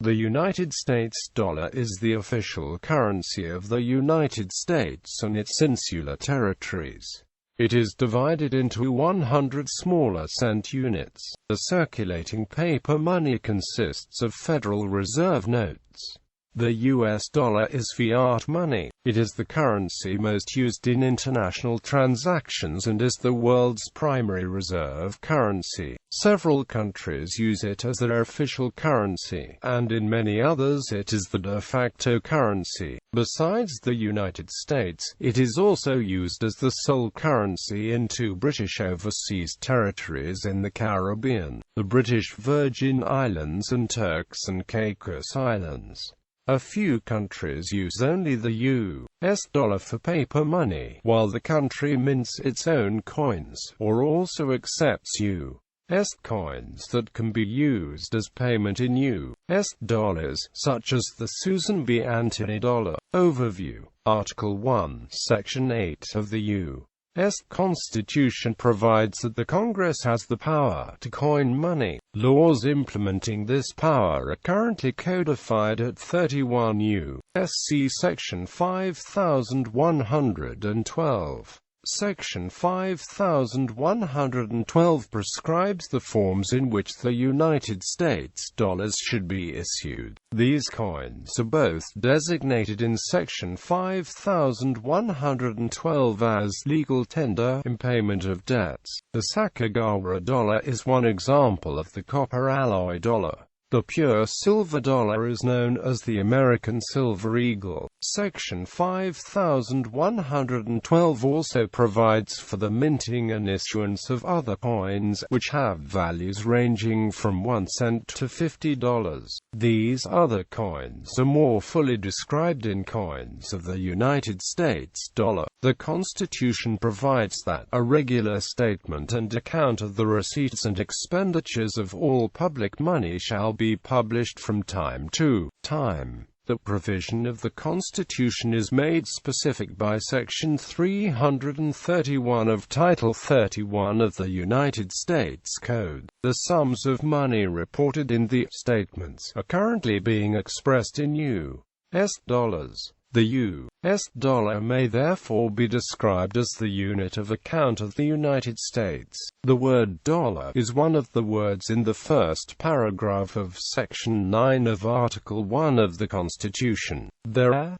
The United States dollar is the official currency of the United States and its insular territories. It is divided into 100 smaller cent units. The circulating paper money consists of Federal Reserve Notes. The US dollar is fiat money. It is the currency most used in international transactions and is the world's primary reserve currency. Several countries use it as their official currency, and in many others it is the de facto currency. Besides the United States, it is also used as the sole currency in two British overseas territories in the Caribbean, the British Virgin Islands and Turks and Caicos Islands. A few countries use only the US dollar for paper money, while the country mints its own coins, or also accepts US coins that can be used as payment in US dollars, such as the Susan B. Anthony dollar. Overview. Article 1, Section 8 of the U.S. Constitution provides that the Congress has the power to coin money. Laws implementing this power are currently codified at 31 U.S.C. Section 5112. Section 5112 prescribes the forms in which the United States dollars should be issued. These coins are both designated in Section 5112 as legal tender in payment of debts. The Sacagawea dollar is one example of the copper alloy dollar. The pure silver dollar is known as the American Silver Eagle. Section 5112 also provides for the minting and issuance of other coins, which have values ranging from 1 cent to $50. These other coins are more fully described in Coins of the United States dollar. The Constitution provides that a regular statement and account of the receipts and expenditures of all public money shall be published from time to time. The provision of the Constitution is made specific by Section 331 of Title 31 of the United States Code. The sums of money reported in the statements are currently being expressed in U.S. dollars. The U.S. dollar may therefore be described as the unit of account of the United States. The word dollar is one of the words in the first paragraph of Section 9 of Article 1 of the Constitution.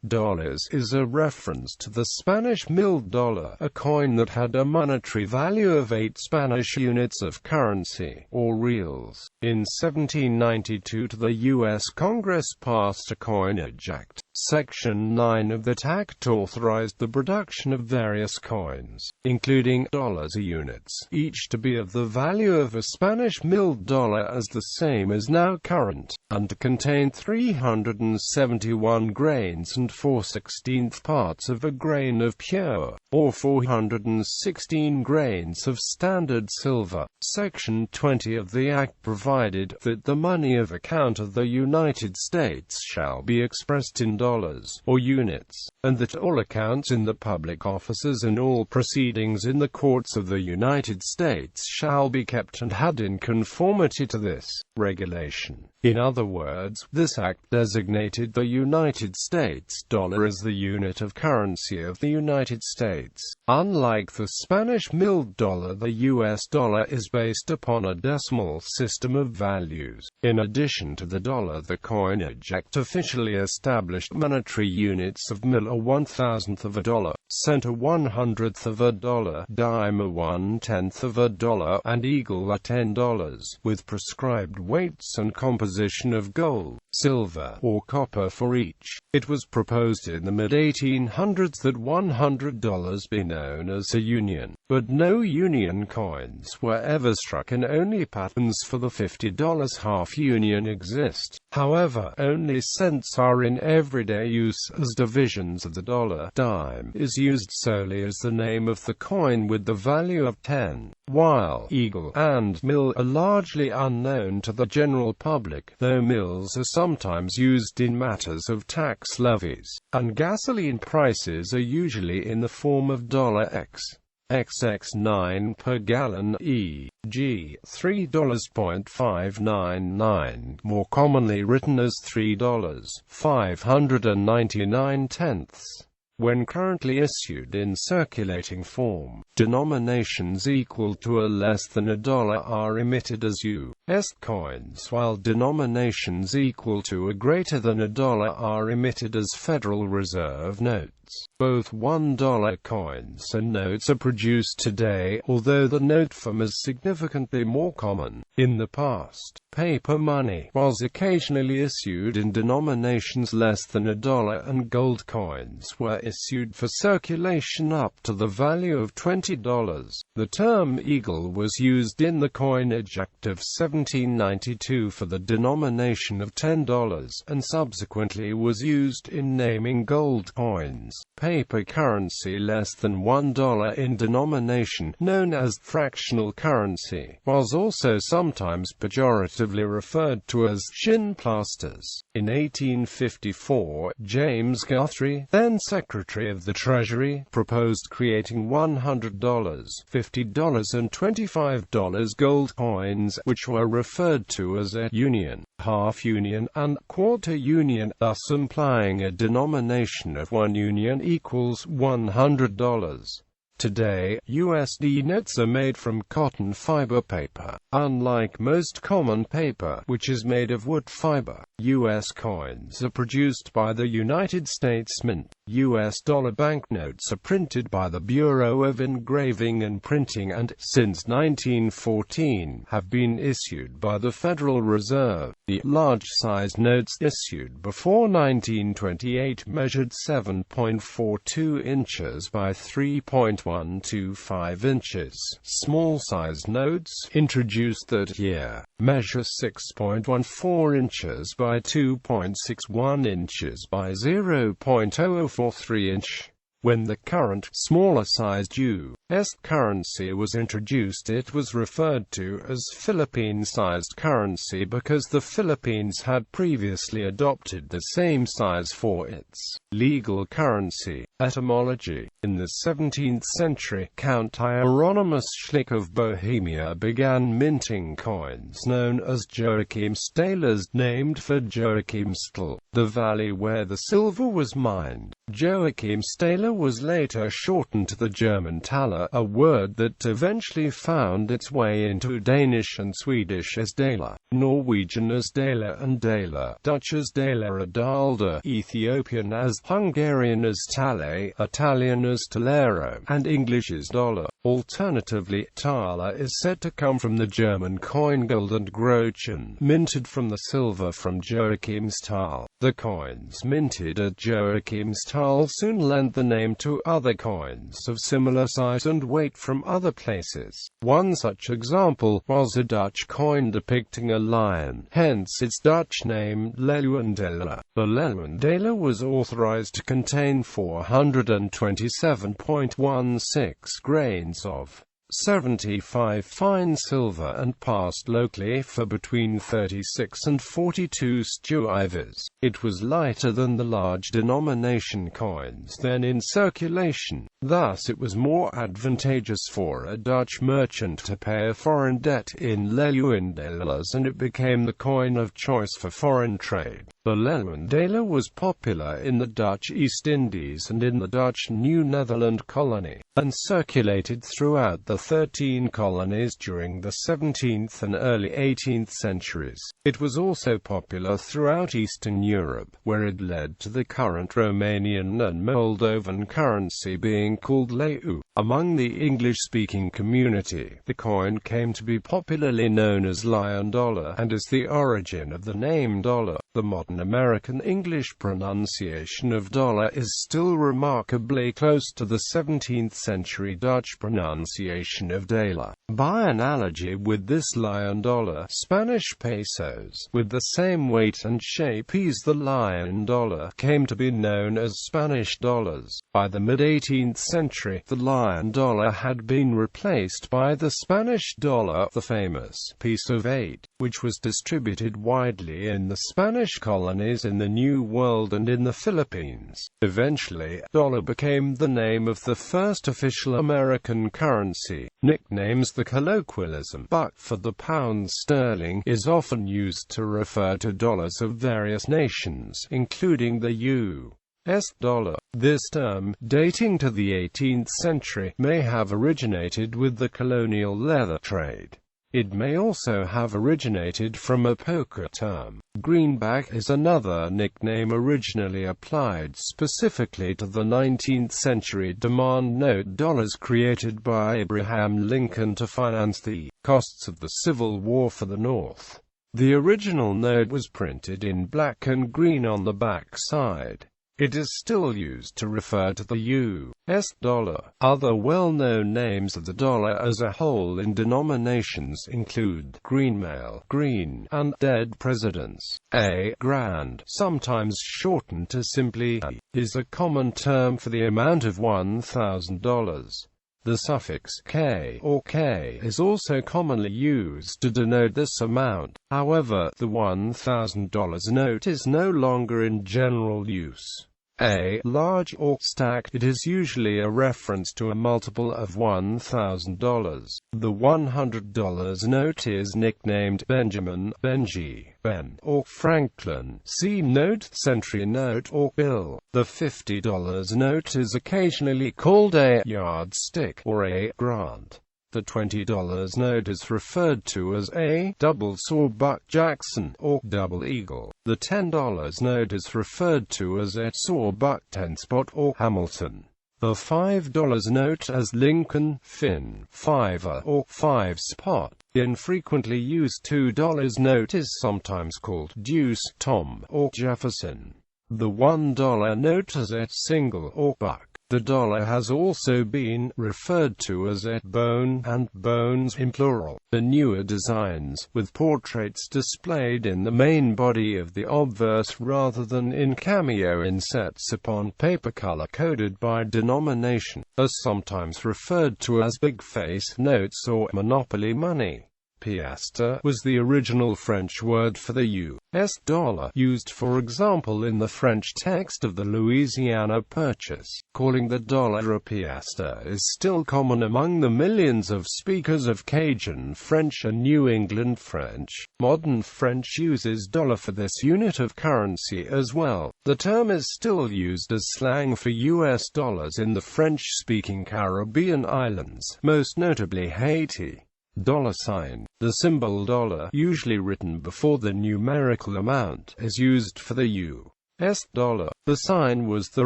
Dollars is a reference to the Spanish milled dollar, a coin that had a monetary value of 8 Spanish units of currency, or reals. In 1792 the U.S. Congress passed a Coinage Act. Section 9 of that act authorized the production of various coins, including dollars units, each to be of the value of a Spanish milled dollar as the same as now current, and to contain 371 grains and 4/16 parts of a grain of pure, or 416 grains of standard silver. Section 20 of the Act provided that the money of account of the United States shall be expressed in dollars, or units, and that all accounts in the public offices and all proceedings in the courts of the United States shall be kept and had in conformity to this regulation. In other words, this act designated the United States dollar as the unit of currency of the United States. Unlike the Spanish milled dollar, the U.S. dollar is based upon a decimal system of values. In addition to the dollar, the Coinage Act officially established monetary units of mill a 1/1000th of a dollar, cent a 100th of a dollar, dime a 1/10th of a dollar, and eagle a $10, with prescribed weights and composition of gold, silver, or copper for each. It was proposed in the mid-1800s that $100 be known as a union, but no union coins were ever struck and only patterns for the $50 half union exist. However, only cents are in everyday use, as divisions of the dollar. Dime is used solely as the name of the coin with the value of 10, while eagle and mill are largely unknown to the general public, though mills are sometimes used in matters of tax levies, and gasoline prices are usually in the form of $X. XX9 per gallon, e.g. $3.599, more commonly written as $3.599. When currently issued in circulating form, denominations equal to or less than $1 are emitted as U.S. coins, while denominations equal to or greater than $1 are emitted as Federal Reserve Notes. Both $1 coins and notes are produced today, although the note form is significantly more common. In the past, paper money was occasionally issued in denominations less than $1, and gold coins were issued for circulation up to the value of $20. The term eagle was used in the Coinage Act of 1792 for the denomination of $10, and subsequently was used in naming gold coins. Paper currency less than $1 in denomination, known as fractional currency, was also sometimes pejoratively referred to as shin plasters. In 1854, James Guthrie, then Secretary of the Treasury, proposed creating $100, $50 and $25 gold coins, which were referred to as a union, half union, and quarter union, thus implying a denomination of 1 union equals $100. Today, USD notes are made from cotton fiber paper. Unlike most common paper, which is made of wood fiber, US coins are produced by the United States Mint. US dollar banknotes are printed by the Bureau of Engraving and Printing and, since 1914, have been issued by the Federal Reserve. The large-sized notes issued before 1928 measured 7.42 inches by 3.125 inches. Small-sized notes, introduced that year, measure 6.14 inches by 2.61 inches by 0.0043 inch. When the current, smaller-sized U.S. currency was introduced, it was referred to as Philippine-sized currency because the Philippines had previously adopted the same size for its legal currency. Etymology. In the 17th century, Count Hieronymus Schlick of Bohemia began minting coins known as Joachimsthalers, named for Joachimsthal, the valley where the silver was mined. Joachimsthaler was later shortened to the German Thaler, a word that eventually found its way into Danish and Swedish as Daler, Norwegian as Daler and Daler, Dutch as Daler Adalda, Ethiopian as, Hungarian as Tale, Italian as Talero, and English as dollar. Alternatively, thaler is said to come from the German coin gold and groschen, minted from the silver from Joachimsthal. The coins minted at Joachimsthal soon lent the name to other coins of similar size and weight from other places. One such example was a Dutch coin depicting a lion, hence its Dutch name, Leeuwendaler. The Leeuwendaler was authorized to contain 427.16 grains of 75 fine silver and passed locally for between 36 and 42 stuivers. It was lighter than the large denomination coins then in circulation. Thus it was more advantageous for a Dutch merchant to pay a foreign debt in Leeuwendalers, and it became the coin of choice for foreign trade. The Leeuwendaler was popular in the Dutch East Indies and in the Dutch New Netherland colony, and circulated throughout the 13 colonies during the 17th and early 18th centuries. It was also popular throughout Eastern Europe, where it led to the current Romanian and Moldovan currency being called leu. Among the English-speaking community, the coin came to be popularly known as lion dollar, and is the origin of the name dollar. The modern American English pronunciation of dollar is still remarkably close to the 17th century Dutch pronunciation of daler. By analogy with this lion dollar, Spanish pesos, with the same weight and shape as the lion dollar, came to be known as Spanish dollars. By the mid-18th century, the lion dollar had been replaced by the Spanish dollar, the famous piece of 8, which was distributed widely in the Spanish colonies colonies in the New World and in the Philippines. Eventually, dollar became the name of the first official American currency. Nicknames the colloquialism, but for the pound sterling, is often used to refer to dollars of various nations, including the U.S. dollar. This term, dating to the 18th century, may have originated with the colonial leather trade. It may also have originated from a poker term. Greenback is another nickname originally applied specifically to the 19th century demand note dollars created by Abraham Lincoln to finance the costs of the Civil War for the North. The original note was printed in black and green on the back side. It is still used to refer to the U.S. dollar. Other well-known names of the dollar as a whole in denominations include greenmail, green, and dead presidents. A grand, sometimes shortened to simply A, is a common term for the amount of $1,000. The suffix K or K is also commonly used to denote this amount. However, the $1,000 note is no longer in general use. A large or stacked, it is usually a reference to a multiple of $1,000. The $100 note is nicknamed Benjamin, Benji, Ben, or Franklin. See note, century note, or bill. The $50 note is occasionally called a yardstick or a grant. The $20 note is referred to as a double sawbuck Jackson or double eagle. The $10 note is referred to as a sawbuck 10-spot or Hamilton. The $5 note as Lincoln, Finn, Fiver, or 5-spot. The infrequently used $2 note is sometimes called Deuce, Tom, or Jefferson. The $1 note as a single or buck. The dollar has also been referred to as a bone and bones in plural. The newer designs, with portraits displayed in the main body of the obverse rather than in cameo insets upon paper color-coded by denomination, are sometimes referred to as big face notes or monopoly money. Piastre was the original French word for the U.S. dollar, used for example in the French text of the Louisiana Purchase. Calling the dollar a piastre is still common among the millions of speakers of Cajun French and New England French. Modern French uses dollar for this unit of currency as well. The term is still used as slang for U.S. dollars in the French-speaking Caribbean islands, most notably Haiti. Dollar sign. The symbol dollar, usually written before the numerical amount, is used for the U.S. dollar. The sign was the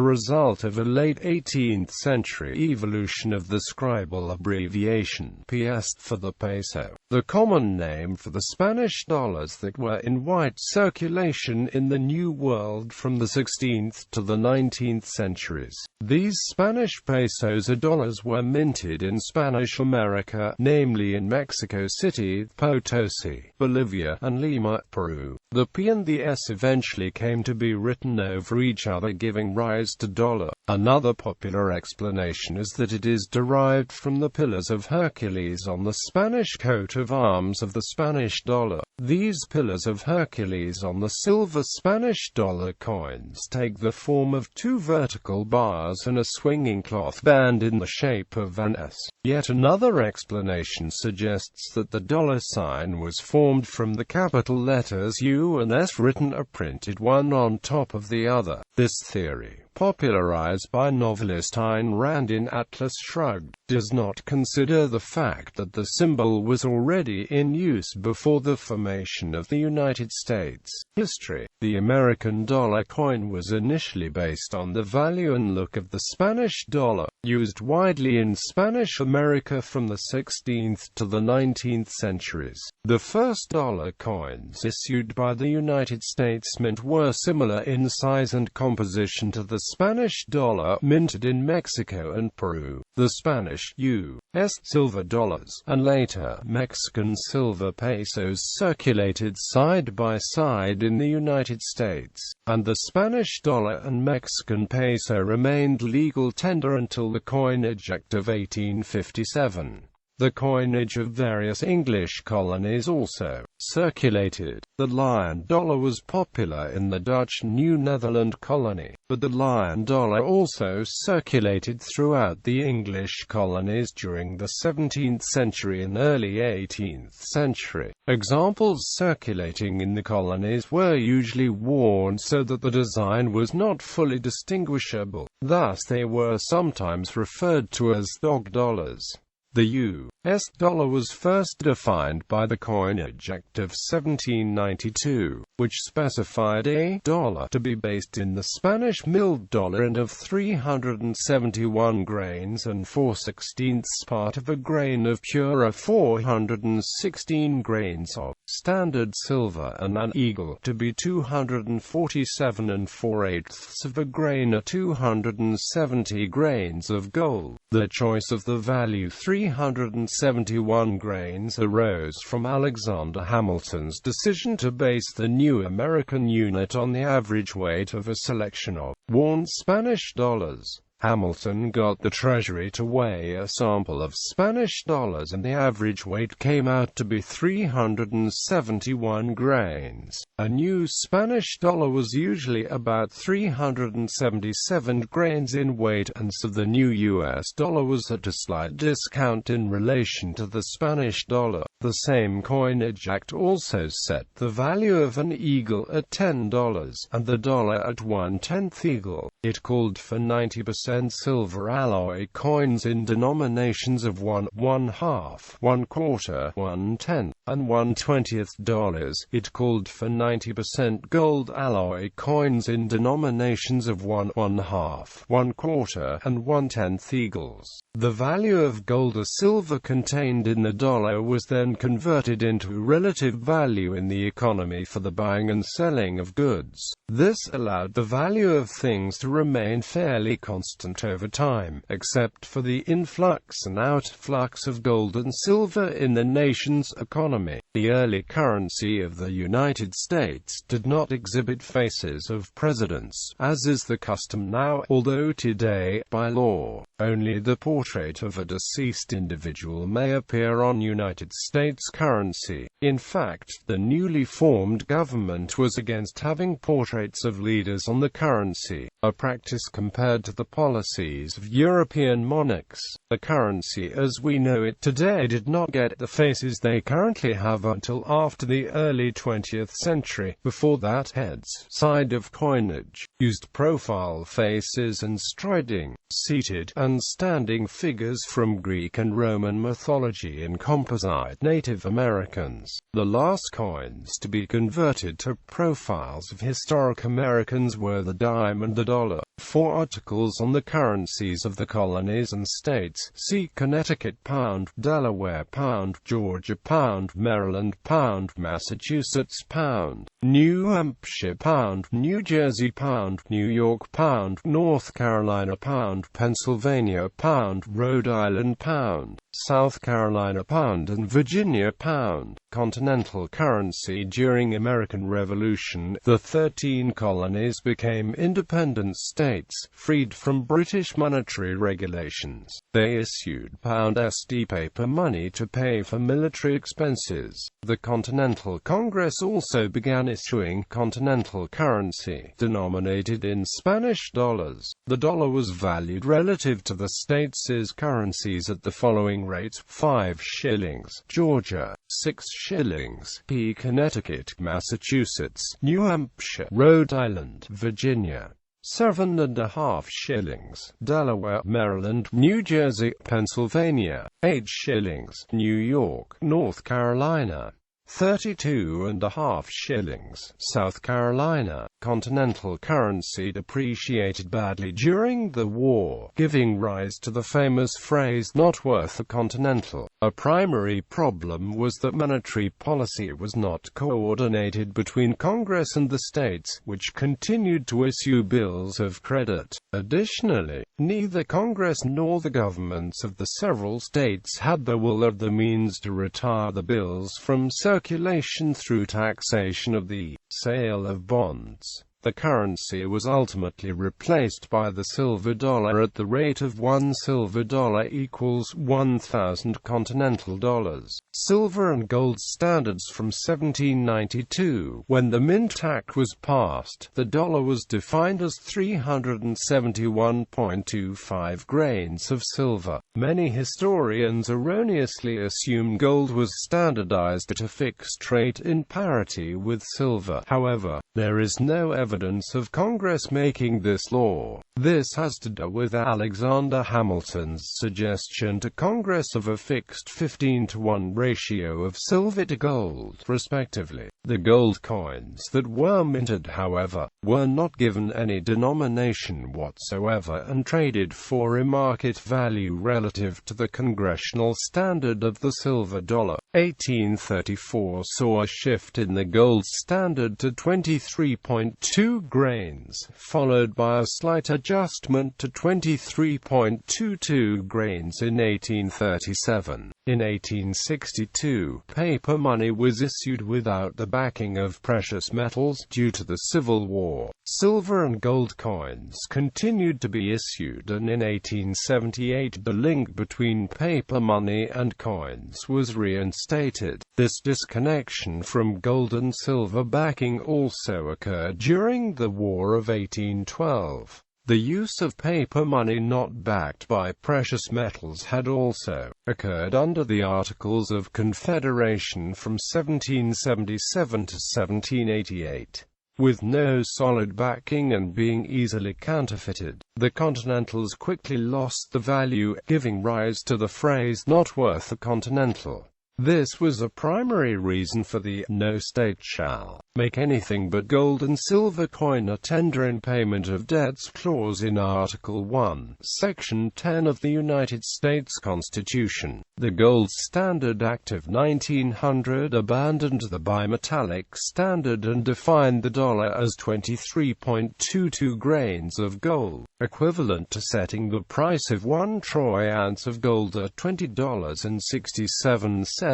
result of a late 18th century evolution of the scribal abbreviation piastre for the peso, the common name for the Spanish dollars that were in wide circulation in the New World from the 16th to the 19th centuries. These Spanish pesos or dollars were minted in Spanish America, namely in Mexico City, Potosi, Bolivia, and Lima, Peru. The P and the S eventually came to be written over each other, giving rise to dollar. Another popular explanation is that it is derived from the Pillars of Hercules on the Spanish coat of arms of the Spanish dollar. These Pillars of Hercules on the silver Spanish dollar coins take the form of two vertical bars and a swinging cloth band in the shape of an S. Yet another explanation suggests that the dollar sign was formed from the capital letters U and S written or printed one on top of the other. This theory, popularized by novelist Ayn Rand in Atlas Shrugged, does not consider the fact that the symbol was already in use before the formation of the United States. History. The American dollar coin was initially based on the value and look of the Spanish dollar, used widely in Spanish America from the 16th to the 19th centuries. The first dollar coins issued by the United States Mint were similar in size and composition to the Spanish dollar minted in Mexico and Peru. The Spanish U.S. silver dollars, and later Mexican silver pesos circulated side by side in the United States, and the Spanish dollar and Mexican peso remained legal tender until the Coinage Act of 1857. The coinage of various English colonies also circulated. The lion dollar was popular in the Dutch New Netherland colony, but the lion dollar also circulated throughout the English colonies during the 17th century and early 18th century. Examples circulating in the colonies were usually worn so that the design was not fully distinguishable. Thus they were sometimes referred to as dog dollars. The U.S. dollar was first defined by the Coinage Act of 1792, which specified a dollar to be based in the Spanish milled dollar and of 371 grains and 4/16 part of a grain of pure, 416 grains of standard silver, and an eagle to be 247 and 4/8 of a grain, 270 grains of gold. The choice of the value 371 grains arose from Alexander Hamilton's decision to base the new American unit on the average weight of a selection of worn Spanish dollars. Hamilton got the Treasury to weigh a sample of Spanish dollars, and the average weight came out to be 371 grains. A new Spanish dollar was usually about 377 grains in weight, and so the new U.S. dollar was at a slight discount in relation to the Spanish dollar. The same Coinage Act also set the value of an eagle at $10, and the dollar at 1/10 eagle. It called for 90% silver alloy coins in denominations of 1, 1/2, 1/4, 1/10, and 1/20 dollars. It called for 90% gold alloy coins in denominations of 1, 1/2, 1/4, and 1/10 eagles. The value of gold or silver contained in the dollar was then converted into relative value in the economy for the buying and selling of goods. This allowed the value of things to remain fairly constant over time, except for the influx and outflux of gold and silver in the nation's economy. The early currency of the United States did not exhibit faces of presidents, as is the custom now, although today, by law, only the portrait of a deceased individual may appear on United States currency. In fact, the newly formed government was against having portraits of leaders on the currency, a practice compared to the policies of European monarchs. The currency as we know it today did not get the faces they currently have until after the early 20th century. Before that, heads side of coinage used profile faces and striding, seated, and standing figures from Greek and Roman mythology in composite Native Americans. The last coins to be converted to profiles of historic Americans were the dime and the dollar. For articles on the currencies of the colonies and states, see Connecticut pound, Delaware pound, Georgia pound, Maryland pound, Massachusetts pound, New Hampshire pound, New Jersey pound, New York pound, North Carolina pound, Pennsylvania pound, Rhode Island pound, South Carolina pound, and Virginia pound. Continental currency. During American Revolution, the 13 colonies became independent states, freed from British monetary regulations. They issued pound-sterling paper money to pay for military expenses. The Continental Congress also began issuing continental currency, denominated in Spanish dollars. The dollar was valued relative to the states' currencies at the following rates: 5 shillings, Georgia; 6 shillings, P. Connecticut, Massachusetts, New Hampshire, Rhode Island, Virginia; 7.5 shillings, Delaware, Maryland, New Jersey, Pennsylvania; 8 shillings, New York, North Carolina; 32.5 shillings, South Carolina. Continental currency depreciated badly during the war, giving rise to the famous phrase, "not worth a continental." A primary problem was that monetary policy was not coordinated between Congress and the states, which continued to issue bills of credit. Additionally, neither Congress nor the governments of the several states had the will or the means to retire the bills from circulation through taxation of the sale of bonds. The currency was ultimately replaced by the silver dollar at the rate of 1 silver dollar equals 1,000 continental dollars. Silver and gold standards from 1792, when the Mint Act was passed, the dollar was defined as 371.25 grains of silver. Many historians erroneously assume gold was standardized at a fixed rate in parity with silver. However, there is no evidence of Congress making this law. This has to do with Alexander Hamilton's suggestion to Congress of a fixed 15-to-1 ratio of silver to gold, respectively. The gold coins that were minted, however, were not given any denomination whatsoever and traded for a market value relative to the congressional standard of the silver dollar. 1834 saw a shift in the gold standard to 23.2 grains, followed by a slight adjustment to 23.22 grains in 1837. In 1862, paper money was issued without the backing of precious metals due to the Civil War. Silver and gold coins continued to be issued, and in 1878 the link between paper money and coins was reinstated. This disconnection from gold and silver backing also occurred during the War of 1812. The use of paper money not backed by precious metals had also occurred under the Articles of Confederation from 1777 to 1788. With no solid backing and being easily counterfeited, the Continentals quickly lost the value, giving rise to the phrase "not worth a Continental." This was a primary reason for the "no state shall make anything but gold and silver coin a tender in payment of debts" clause in Article 1, Section 10 of the United States Constitution. The Gold Standard Act of 1900 abandoned the bimetallic standard and defined the dollar as 23.22 grains of gold, equivalent to setting the price of 1 troy ounce of gold at $20.67.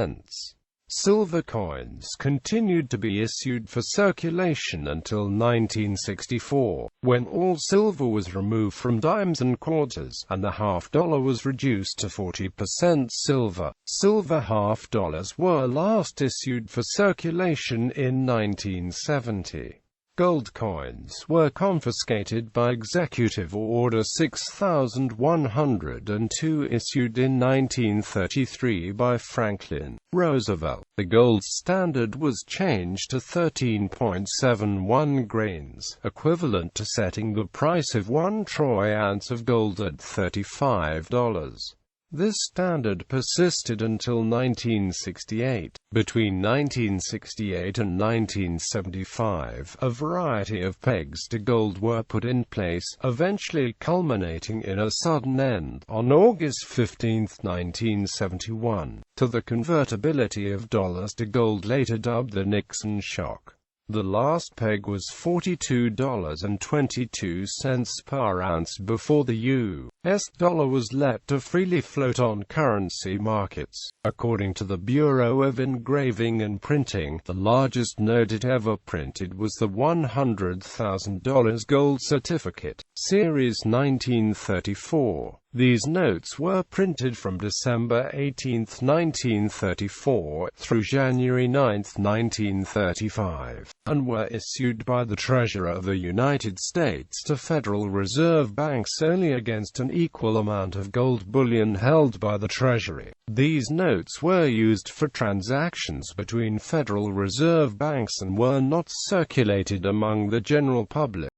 Silver coins continued to be issued for circulation until 1964, when all silver was removed from dimes and quarters, and the half-dollar was reduced to 40% silver. Silver half-dollars were last issued for circulation in 1970. Gold coins were confiscated by Executive Order 6102 issued in 1933 by Franklin Roosevelt. The gold standard was changed to 13.71 grains, equivalent to setting the price of 1 troy ounce of gold at $35. This standard persisted until 1968. Between 1968 and 1975, a variety of pegs to gold were put in place, eventually culminating in a sudden end, on August 15, 1971, to the convertibility of dollars to gold, later dubbed the Nixon shock. The last peg was $42.22 per ounce before the U.S. dollar was let to freely float on currency markets. According to the Bureau of Engraving and Printing, the largest note it ever printed was the $100,000 gold certificate, Series 1934. These notes were printed from December 18, 1934, through January 9, 1935, and were issued by the Treasurer of the United States to Federal Reserve banks only against an equal amount of gold bullion held by the Treasury. These notes were used for transactions between Federal Reserve banks and were not circulated among the general public.